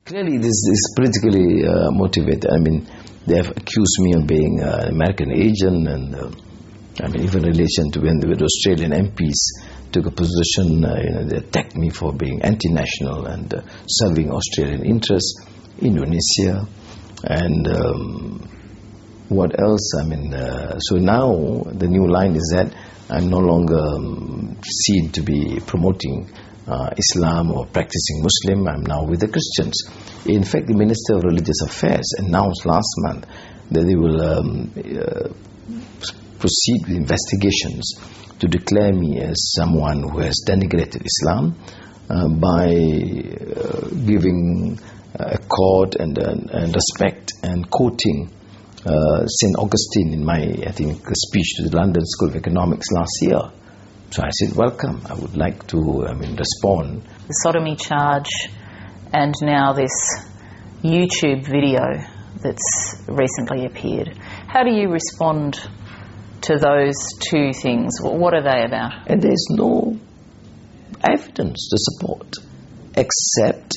Clearly, this is politically motivated. I mean, they have accused me of being an American agent, and even in relation to when the Australian MPs took a position, they attacked me for being anti-national and serving Australian interests, Indonesia, and what else? So now the new line is that I'm no longer seen to be promoting Islam or practicing Muslim. I'm now with the Christians. In fact, the Minister of Religious Affairs announced last month that they will proceed with investigations to declare me as someone who has denigrated Islam by giving accord and respect and quoting St. Augustine in my, speech to the London School of Economics last year. So I said, welcome. I would like to respond. The sodomy charge and now this YouTube video that's recently appeared. How do you respond to those two things? What are they about? And there's no evidence to support except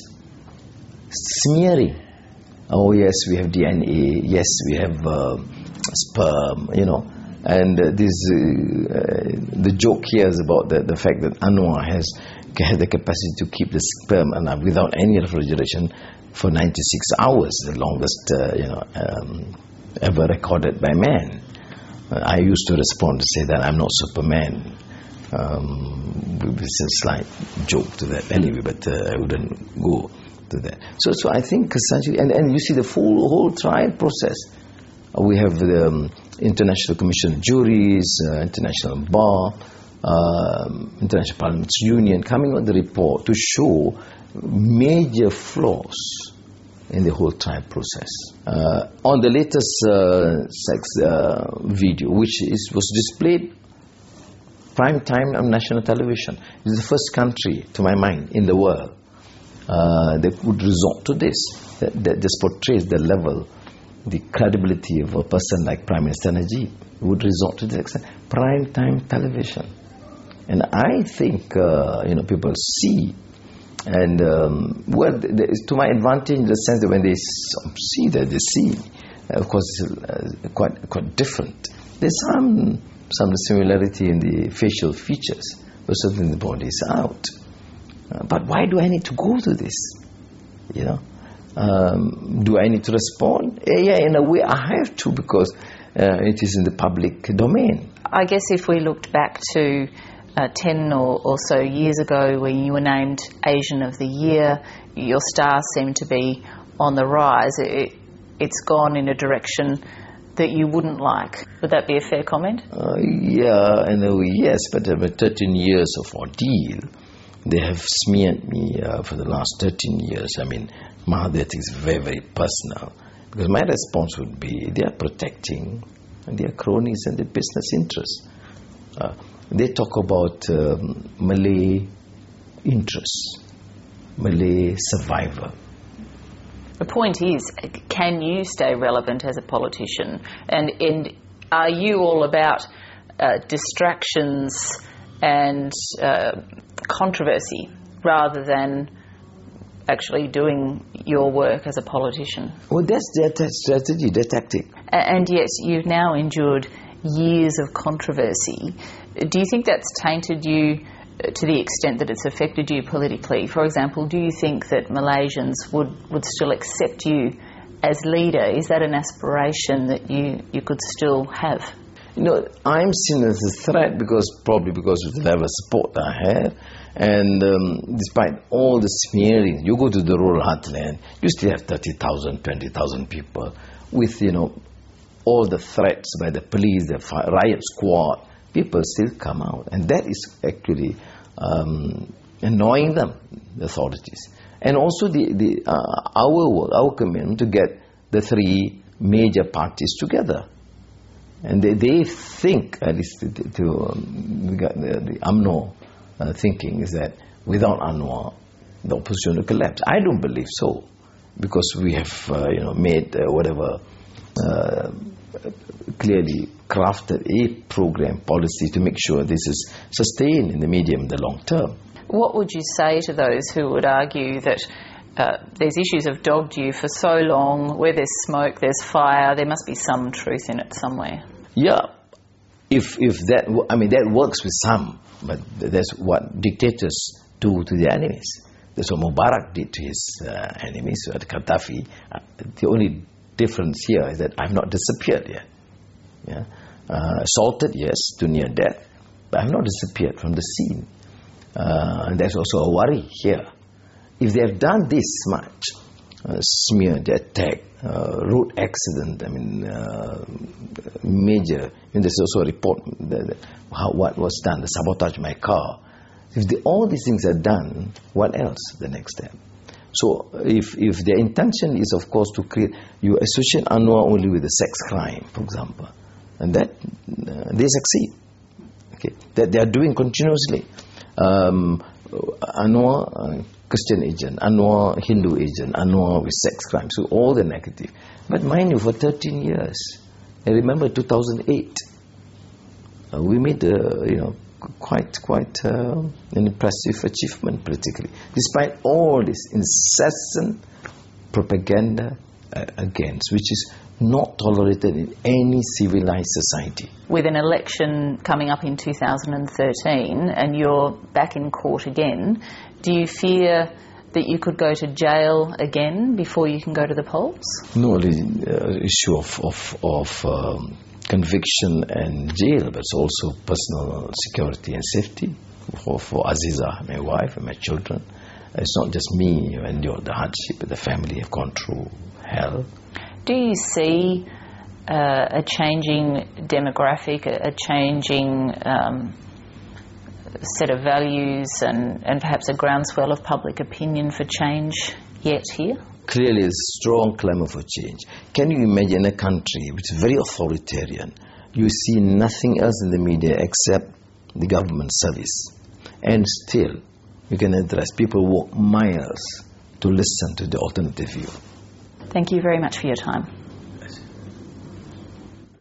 smearing. Oh yes, we have DNA. Yes, we have sperm. And the joke here is about the fact that Anwar has the capacity to keep the sperm alive without any refrigeration for 96 hours, the longest ever recorded by man. I used to respond to say that I'm not Superman. It's a slight joke to that anyway, but I wouldn't go to that. So I think essentially, and you see the whole trial process. We have the International Commission of Juries, International Bar, International Parliaments Union coming on the report to show major flaws in the whole trial process. On the latest sex video, which was displayed prime time on national television, it is the first country, to my mind, in the world that would resort to this, that just portrays the level, the credibility of a person like Prime Minister Najib would resort to this extent. Prime time television. And I think, people see, and to my advantage in the sense that when they see that, they see, of course, it's quite different. There's some similarity in the facial features, but certainly the body is out. But why do I need to go to this? Do I need to respond? Yeah, in a way I have to, because it is in the public domain. I guess if we looked back to 10 or so years ago when you were named Asian of the Year, your stars seem to be on the rise. It's gone in a direction that you wouldn't like. Would that be a fair comment? Yeah, in a way, yes, but 13 years of ordeal. They have smeared me for the last 13 years. Mahathir is very, very personal. Because my response would be, they are protecting their cronies and their business interests. They talk about Malay interests, Malay survivor. The point is, can you stay relevant as a politician? And are you all about distractions and controversy rather than actually doing your work as a politician? Well, that's their strategy, their tactic. And yet you've now endured years of controversy. Do you think that's tainted you to the extent that it's affected you politically? For example, do you think that Malaysians would still accept you as leader? Is that an aspiration that you could still have? I'm seen as a threat probably because of the level of support I have. And despite all the smearing, you go to the rural heartland, you still have 30,000, 20,000 people with, all the threats by the police, the riot squad. People still come out. And that is actually annoying them, the authorities. And also our commitment to get the three major parties together. And they think, at least the UMNO thinking is that without Anwar, the opposition will collapse. I don't believe so, because we have made clearly crafted a program policy to make sure this is sustained in the medium and the long term. What would you say to those who would argue that these issues have dogged you for so long. Where there's smoke, there's fire. There must be some truth in it somewhere. Yeah, if that, I mean, that works with some, but that's what dictators do to their enemies. That's what Mubarak did to his enemies, at Gaddafi. The only difference here is that I've not disappeared yet. Yeah? Assaulted, yes, to near death, but I've not disappeared from the scene. And there's also a worry here. If they have done this much, smeared, attack, road accident, I mean, major, and there's also a report what was done, the sabotage of my car. If all these things are done, what else, the next step? So if their intention is, of course, to create, you associate Anwar only with a sex crime, for example, and that they succeed. Okay, that they are doing continuously. Anwar, Christian agent, Anwar, Hindu agent, Anwar with sex crimes, so all the negative. But mind you, for 13 years, I remember 2008, we made, quite an impressive achievement politically, despite all this incessant propaganda against, which is not tolerated in any civilized society. With an election coming up in 2013 and you're back in court again, do you fear that you could go to jail again before you can go to the polls? No, the issue of conviction and jail, but it's also personal security and safety for Aziza, my wife, and my children. It's not just me who endured the hardship, but the family have gone through hell. Do you see a changing demographic, a changing set of values and perhaps a groundswell of public opinion for change yet here? Clearly, a strong clamour for change. Can you imagine a country which is very authoritarian? You see nothing else in the media except the government service. And still, you can address, people walk miles to listen to the alternative view. Thank you very much for your time.